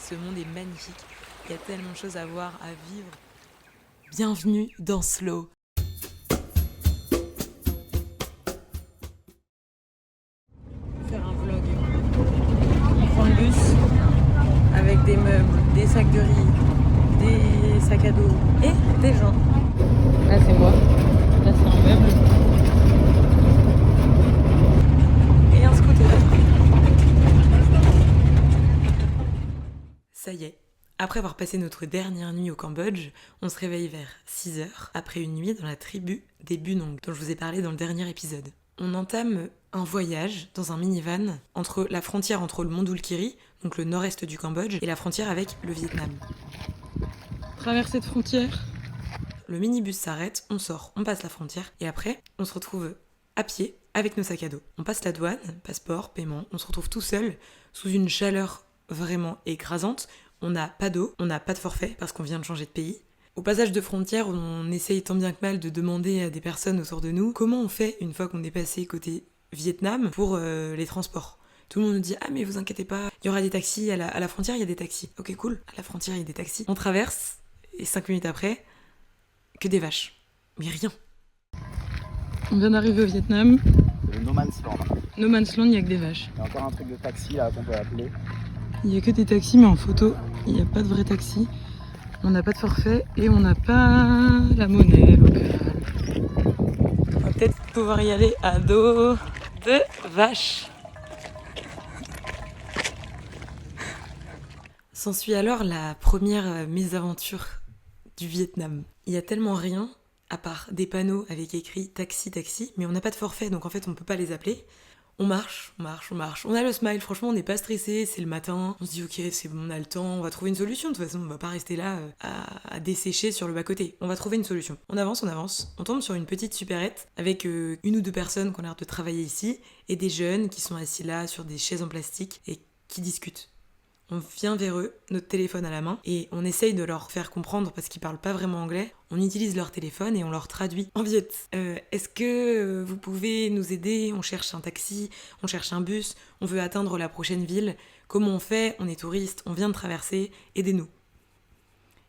ce monde est magnifique. Il y a tellement de choses à voir, à vivre. Bienvenue dans Slow. Faire un vlog. On prend le bus avec des meubles, des sacs de riz, des sacs à dos et des gens. Là c'est moi, là c'est un meuble et un scooter. Ça y est, après avoir passé notre dernière nuit au Cambodge, on se réveille vers 6h après une nuit dans la tribu des Bunong dont je vous ai parlé dans le dernier épisode. On entame un voyage dans un minivan entre la frontière entre le Mondulkiri, donc le nord-est du Cambodge, et la frontière avec le Vietnam. Traverser de frontière. Le minibus s'arrête, on sort, on passe la frontière, et après, on se retrouve à pied avec nos sacs à dos. On passe la douane, passeport, paiement, on se retrouve tout seul, sous une chaleur vraiment écrasante. On n'a pas d'eau, on n'a pas de forfait parce qu'on vient de changer de pays. Au passage de frontière, on essaye tant bien que mal de demander à des personnes autour de nous comment on fait une fois qu'on est passé côté Vietnam pour les transports. Tout le monde nous dit « Ah mais vous inquiétez pas, il y aura des taxis, à la frontière il y a des taxis. » Ok cool, à la frontière il y a des taxis. On traverse et 5 minutes après, que des vaches. Mais rien. On vient d'arriver au Vietnam. C'est le No Man's Land. No Man's Land, il n'y a que des vaches. Il y a encore un truc de taxi là qu'on peut appeler. Il n'y a que des taxis mais en photo, il n'y a pas de vrai taxi. On n'a pas de forfait et on n'a pas la monnaie locale. On va peut-être pouvoir y aller à dos de vache. S'ensuit alors la première mésaventure du Vietnam. Il y a tellement rien, à part des panneaux avec écrit taxi, taxi, mais on n'a pas de forfait, donc en fait on peut pas les appeler. On marche. On a le smile, franchement on n'est pas stressé, c'est le matin. On se dit ok c'est bon, on a le temps, on va trouver une solution. De toute façon on va pas rester là à dessécher sur le bas-côté. On va trouver une solution. On avance. On tombe sur une petite supérette avec une ou deux personnes qui ont l'air de travailler ici et des jeunes qui sont assis là sur des chaises en plastique et qui discutent. On vient vers eux, notre téléphone à la main, et on essaye de leur faire comprendre parce qu'ils parlent pas vraiment anglais. On utilise leur téléphone et on leur traduit en viet. Est-ce que vous pouvez nous aider ? On cherche un taxi, on cherche un bus, on veut atteindre la prochaine ville. Comment on fait ? On est touristes, on vient de traverser, aidez-nous.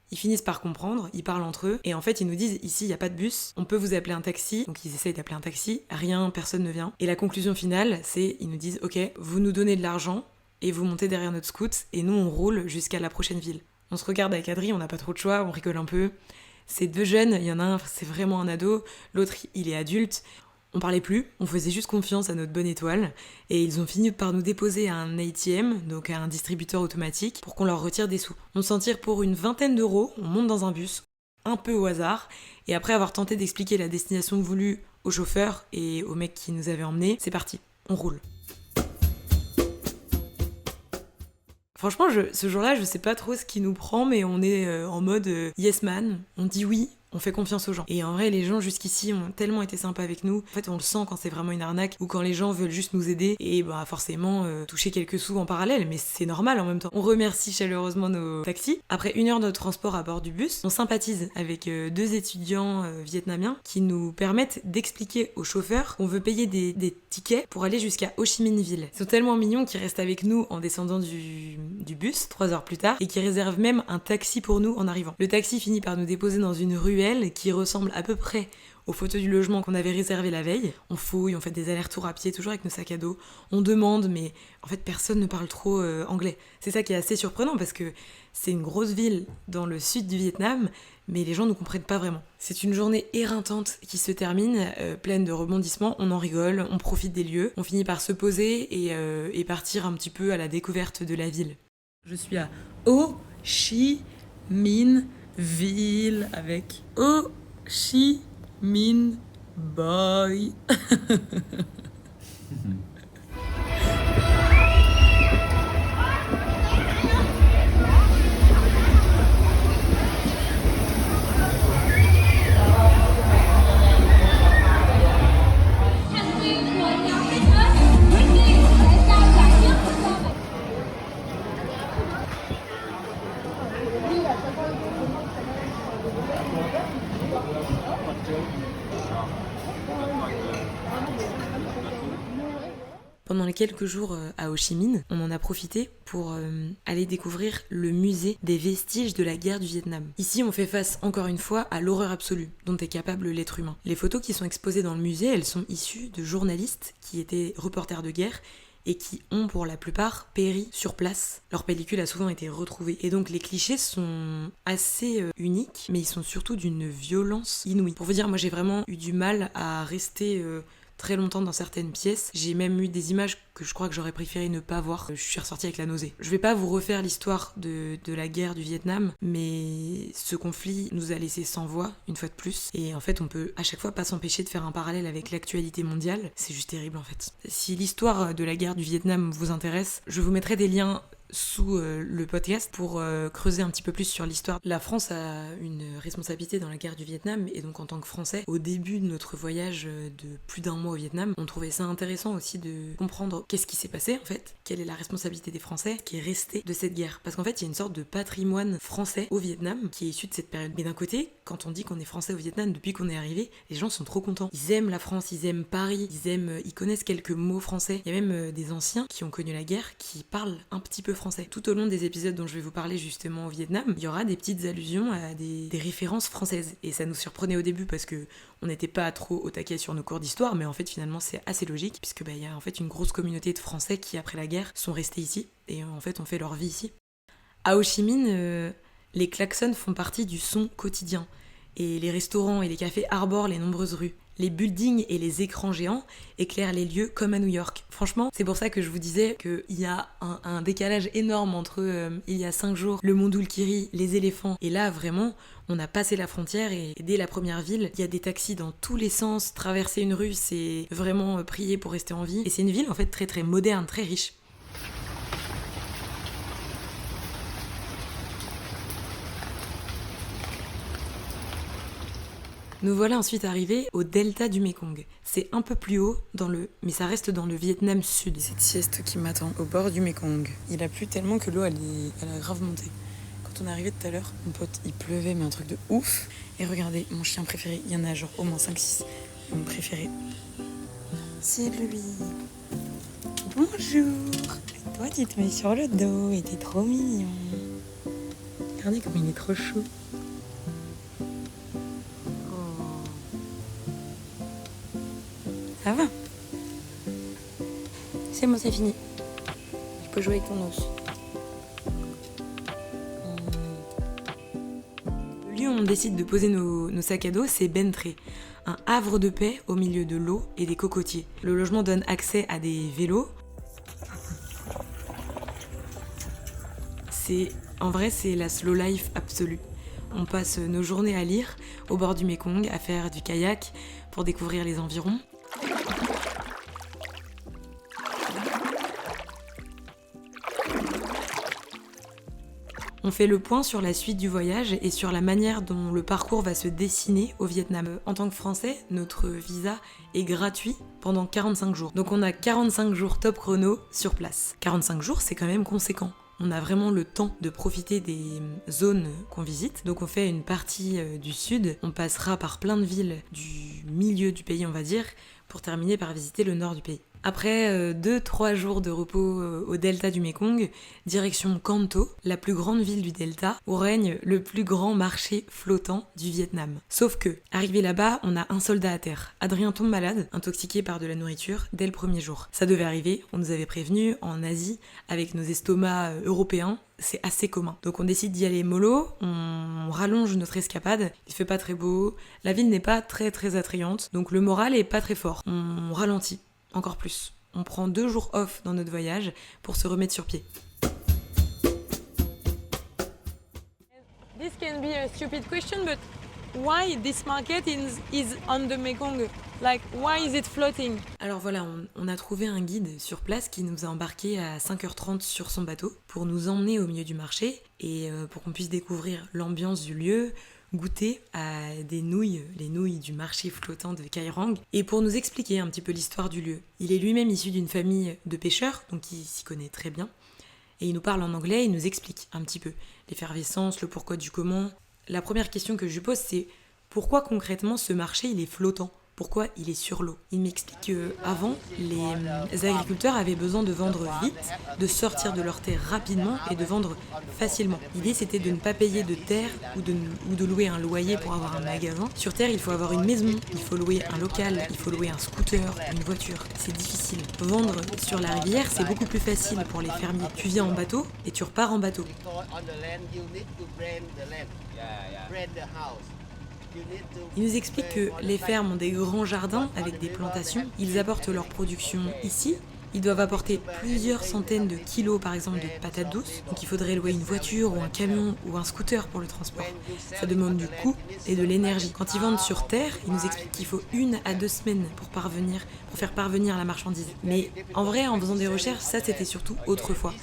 Ils finissent par comprendre, ils parlent entre eux, et en fait ils nous disent ici il n'y a pas de bus, on peut vous appeler un taxi, donc ils essayent d'appeler un taxi, rien, personne ne vient. Et la conclusion finale, c'est ils nous disent ok, vous nous donnez de l'argent, et vous montez derrière notre scoot, et nous on roule jusqu'à la prochaine ville. On se regarde avec Adri, on n'a pas trop de choix, on rigole un peu. C'est deux jeunes, il y en a un, c'est vraiment un ado, l'autre il est adulte. On parlait plus, on faisait juste confiance à notre bonne étoile, et ils ont fini par nous déposer à un ATM, donc à un distributeur automatique, pour qu'on leur retire des sous. On s'en tire pour une 20aine d'euros, on monte dans un bus, un peu au hasard, et après avoir tenté d'expliquer la destination voulue au chauffeur et au mec qui nous avait emmenés, c'est parti, on roule. Franchement, ce jour-là, je sais pas trop ce qui nous prend, mais on est en mode yes man, on dit oui, on fait confiance aux gens. Et en vrai, les gens jusqu'ici ont tellement été sympas avec nous. En fait, on le sent quand c'est vraiment une arnaque ou quand les gens veulent juste nous aider et bah forcément toucher quelques sous en parallèle, mais c'est normal en même temps. On remercie chaleureusement nos taxis. Après 1 heure de transport à bord du bus, on sympathise avec 2 étudiants vietnamiens qui nous permettent d'expliquer aux chauffeurs qu'on veut payer des tickets pour aller jusqu'à Ho Chi Minh Ville. Ils sont tellement mignons qu'ils restent avec nous en descendant du bus 3 heures plus tard et qui réservent même un taxi pour nous en arrivant. Le taxi finit par nous déposer dans une ruelle qui ressemble à peu près aux photos du logement qu'on avait réservé la veille. On fouille, on fait des allers-retours à pied, toujours avec nos sacs à dos. On demande, mais en fait personne ne parle trop anglais. C'est ça qui est assez surprenant parce que c'est une grosse ville dans le sud du Vietnam, mais les gens ne comprennent pas vraiment. C'est une journée éreintante qui se termine, pleine de rebondissements. On en rigole, on profite des lieux. On finit par se poser et partir un petit peu à la découverte de la ville. Je suis à Ho Chi Minh Ville avec Ho Chi Minh Boy. Pendant les quelques jours à Ho Chi Minh, on en a profité pour aller découvrir le musée des vestiges de la guerre du Vietnam. Ici, on fait face encore une fois à l'horreur absolue dont est capable l'être humain. Les photos qui sont exposées dans le musée, elles sont issues de journalistes qui étaient reporters de guerre et qui ont pour la plupart péri sur place. Leur pellicule a souvent été retrouvée. Et donc les clichés sont assez uniques, mais ils sont surtout d'une violence inouïe. Pour vous dire, moi j'ai vraiment eu du mal à rester très longtemps dans certaines pièces. J'ai même eu des images que je crois que j'aurais préféré ne pas voir. Je suis ressortie avec la nausée. Je vais pas vous refaire l'histoire de la guerre du Vietnam, mais ce conflit nous a laissé sans voix, une fois de plus. Et en fait, on peut à chaque fois pas s'empêcher de faire un parallèle avec l'actualité mondiale. C'est juste terrible en fait. Si l'histoire de la guerre du Vietnam vous intéresse, je vous mettrai des liens sous le podcast pour creuser un petit peu plus sur l'histoire. La France a une responsabilité dans la guerre du Vietnam et donc en tant que Français, au début de notre voyage de plus d'1 mois au Vietnam, on trouvait ça intéressant aussi de comprendre qu'est-ce qui s'est passé en fait, quelle est la responsabilité des Français qui est restée de cette guerre. Parce qu'en fait, il y a une sorte de patrimoine français au Vietnam qui est issu de cette période. Mais d'un côté, quand on dit qu'on est Français au Vietnam depuis qu'on est arrivé, les gens sont trop contents. Ils aiment la France, ils aiment Paris, ils connaissent quelques mots français. Il y a même des anciens qui ont connu la guerre qui parlent un petit peu français. Tout au long des épisodes dont je vais vous parler justement au Vietnam, il y aura des petites allusions à des références françaises. Et ça nous surprenait au début parce que on n'était pas trop au taquet sur nos cours d'histoire, mais en fait finalement c'est assez logique puisque il y a en fait une grosse communauté de Français qui après la guerre sont restés ici et en fait ont fait leur vie ici. À Ho Chi Minh, les klaxons font partie du son quotidien et les restaurants et les cafés arborent les nombreuses rues. Les buildings et les écrans géants éclairent les lieux comme à New York. Franchement, c'est pour ça que je vous disais qu'il y a un décalage énorme entre il y a 5 jours, le Mont Dulkiri, les éléphants, et là vraiment, on a passé la frontière et dès la première ville, il y a des taxis dans tous les sens. Traverser une rue, c'est vraiment prier pour rester en vie. Et c'est une ville en fait très très moderne, très riche. Nous voilà ensuite arrivés au delta du Mekong. C'est un peu plus haut, mais ça reste dans le Vietnam Sud. Cette sieste qui m'attend au bord du Mekong. Il a plu tellement que l'eau elle a grave monté. Quand on est arrivé tout à l'heure, mon pote, il pleuvait, mais un truc de ouf. Et regardez, mon chien préféré, il y en a genre au moins 5-6. Mon préféré, c'est lui. Bonjour. Et toi, tu te mets sur le dos et t'es trop mignon. Regardez comme il est trop chou. Ça va. C'est bon, c'est fini. Tu peux jouer avec ton os. Le lieu où on décide de poser nos sacs à dos, c'est Bến Tre, un havre de paix au milieu de l'eau et des cocotiers. Le logement donne accès à des vélos. En vrai, c'est la slow life absolue. On passe nos journées à lire au bord du Mekong, à faire du kayak pour découvrir les environs. On fait le point sur la suite du voyage et sur la manière dont le parcours va se dessiner au Vietnam. En tant que Français, notre visa est gratuit pendant 45 jours. Donc on a 45 jours top chrono sur place. 45 jours, c'est quand même conséquent. On a vraiment le temps de profiter des zones qu'on visite. Donc on fait une partie du sud, on passera par plein de villes du milieu du pays, on va dire, pour terminer par visiter le nord du pays. Après 2-3 jours de repos au delta du Mekong, direction Can Tho, la plus grande ville du delta, où règne le plus grand marché flottant du Vietnam. Sauf que, arrivé là-bas, on a un soldat à terre. Adrien tombe malade, intoxiqué par de la nourriture, dès le premier jour. Ça devait arriver, on nous avait prévenu, en Asie, avec nos estomacs européens, c'est assez commun. Donc on décide d'y aller mollo, on rallonge notre escapade, il fait pas très beau, la ville n'est pas très très attrayante, donc le moral est pas très fort. On ralentit. Encore plus. On prend 2 jours off dans notre voyage pour se remettre sur pied. This can be a stupid question, but why this market is on the Mekong? Like, why is it floating? Alors voilà, on a trouvé un guide sur place qui nous a embarqués à 5h30 sur son bateau pour nous emmener au milieu du marché et pour qu'on puisse découvrir l'ambiance du lieu, goûter à des nouilles, les nouilles du marché flottant de Cai Rang, et pour nous expliquer un petit peu l'histoire du lieu. Il est lui-même issu d'une famille de pêcheurs, donc il s'y connaît très bien, et il nous parle en anglais, il nous explique un petit peu l'effervescence, le pourquoi du comment. La première question que je lui pose, c'est pourquoi concrètement ce marché il est flottant? Pourquoi il est sur l'eau? Il m'explique qu'avant, les agriculteurs avaient besoin de vendre vite, de sortir de leur terre rapidement et de vendre facilement. L'idée, c'était de ne pas payer de terre ou de louer un loyer pour avoir un magasin. Sur terre, il faut avoir une maison, il faut louer un local, il faut louer un scooter, une voiture. C'est difficile. Vendre sur la rivière, c'est beaucoup plus facile pour les fermiers. Tu viens en bateau et tu repars en bateau. Il nous explique que les fermes ont des grands jardins avec des plantations. Ils apportent leur production ici. Ils doivent apporter plusieurs centaines de kilos, par exemple, de patates douces. Donc il faudrait louer une voiture ou un camion ou un scooter pour le transport. Ça demande du coût et de l'énergie. Quand ils vendent sur terre, ils nous expliquent qu'il faut 1 à 2 semaines pour faire parvenir la marchandise. Mais en vrai, en faisant des recherches, ça c'était surtout autrefois.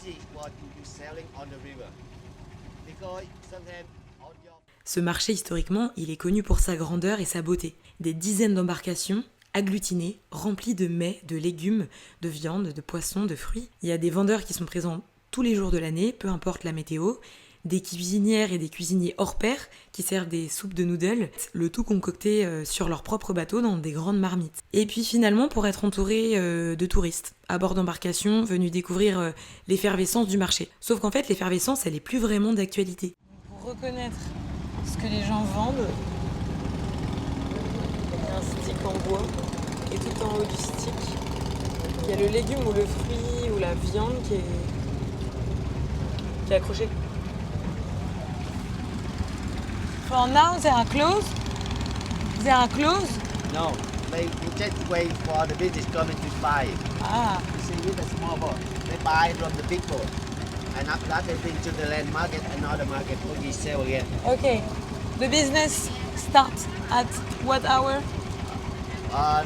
Ce marché, historiquement, il est connu pour sa grandeur et sa beauté. Des dizaines d'embarcations agglutinées, remplies de mets, de légumes, de viande, de poissons, de fruits. Il y a des vendeurs qui sont présents tous les jours de l'année, peu importe la météo, des cuisinières et des cuisiniers hors pair qui servent des soupes de noodles, le tout concocté sur leur propre bateau dans des grandes marmites. Et puis finalement, pour être entouré de touristes, à bord d'embarcations, venus découvrir l'effervescence du marché. Sauf qu'en fait, l'effervescence, elle est plus vraiment d'actualité. Pour reconnaître ce que les gens vendent, il y a un stick en bois et tout en haut du stick, il y a le légume ou le fruit ou la viande qui est accroché. For now, they are closed. They are closed. No, you just wait for the business coming to buy it. Ah, You see, with the small boat, they buy from the big boat. And after that, they bring to the land market, another market, for we sell again. okay. The business starts at what hour?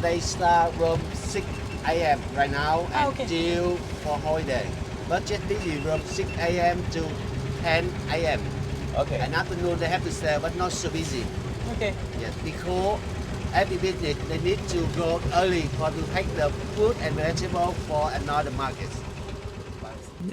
They start from 6 a.m. right now Okay. until for holiday. But just busy from 6 a.m. to 10 a.m. Okay. And afternoon they have to sell, but not so busy. Okay. Yes, because every business they need to go early for to take the food and vegetable for another market.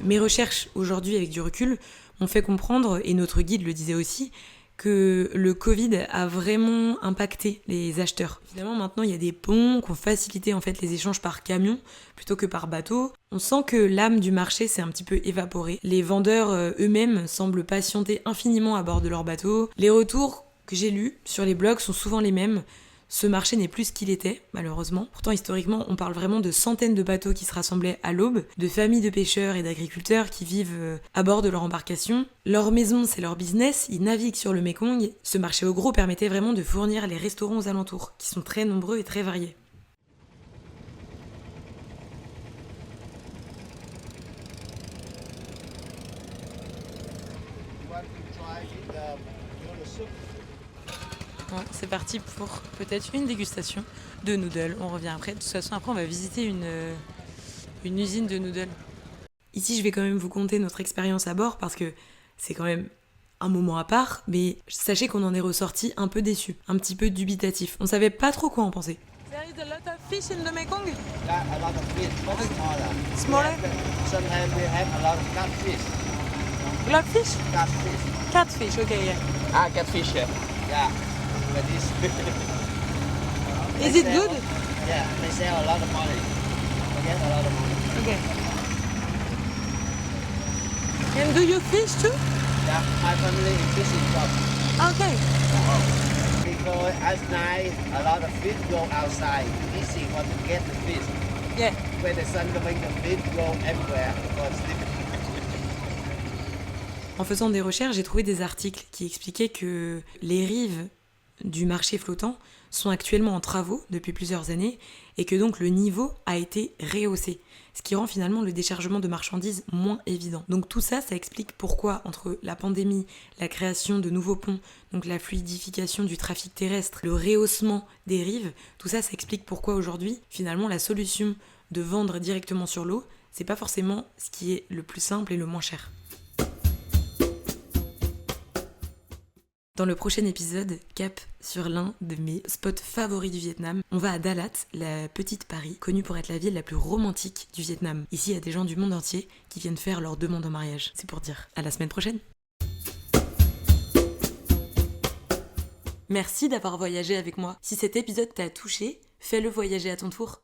Mes recherches aujourd'hui avec du recul m'ont fait comprendre, et notre guide le disait aussi, que le Covid a vraiment impacté les acheteurs. Finalement, maintenant, il y a des ponts qui ont facilité en fait les échanges par camion plutôt que par bateau. On sent que l'âme du marché s'est un petit peu évaporée. Les vendeurs eux-mêmes semblent patienter infiniment à bord de leur bateau. Les retours que j'ai lus sur les blogs sont souvent les mêmes. Ce marché n'est plus ce qu'il était, malheureusement. Pourtant, historiquement, on parle vraiment de centaines de bateaux qui se rassemblaient à l'aube, de familles de pêcheurs et d'agriculteurs qui vivent à bord de leur embarcation. Leur maison, c'est leur business, ils naviguent sur le Mékong. Ce marché au gros permettait vraiment de fournir les restaurants aux alentours, qui sont très nombreux et très variés. Ouais, c'est parti pour peut-être une dégustation de noodles. On revient après. De toute façon, après, on va visiter une usine de noodles. Ici, je vais quand même vous conter notre expérience à bord parce que c'est quand même un moment à part. Mais sachez qu'on en est ressorti un peu déçus, un petit peu dubitatif. On savait pas trop quoi en penser. There is a lot of fish in the Mekong. Got a lot of fish, but smaller. Smaller? Sometimes we have a lot of catfish. Blackfish? Catfish. Catfish, okay, yeah. Ah, catfish, yeah. Yeah. But this. Is it good? Yeah, they sell a lot of money. They get a lot of money. Okay. And do you fish too? Yeah, my family is fishing from. Okay. Because at night, a lot of fish go outside fishing for to get the fish. Yeah. When the sun coming, the fish go everywhere for sleeping. En faisant des recherches, j'ai trouvé des articles qui expliquaient que les rives du marché flottant sont actuellement en travaux depuis plusieurs années et que donc le niveau a été rehaussé, ce qui rend finalement le déchargement de marchandises moins évident. Donc tout ça, ça explique pourquoi entre la pandémie, la création de nouveaux ponts, donc la fluidification du trafic terrestre, le rehaussement des rives, tout ça, ça explique pourquoi aujourd'hui, finalement, la solution de vendre directement sur l'eau, c'est pas forcément ce qui est le plus simple et le moins cher. Dans le prochain épisode, cap sur l'un de mes spots favoris du Vietnam. On va à Dalat, la petite Paris, connue pour être la ville la plus romantique du Vietnam. Ici, il y a des gens du monde entier qui viennent faire leur demande en mariage. C'est pour dire. À la semaine prochaine! Merci d'avoir voyagé avec moi. Si cet épisode t'a touché, fais-le voyager à ton tour.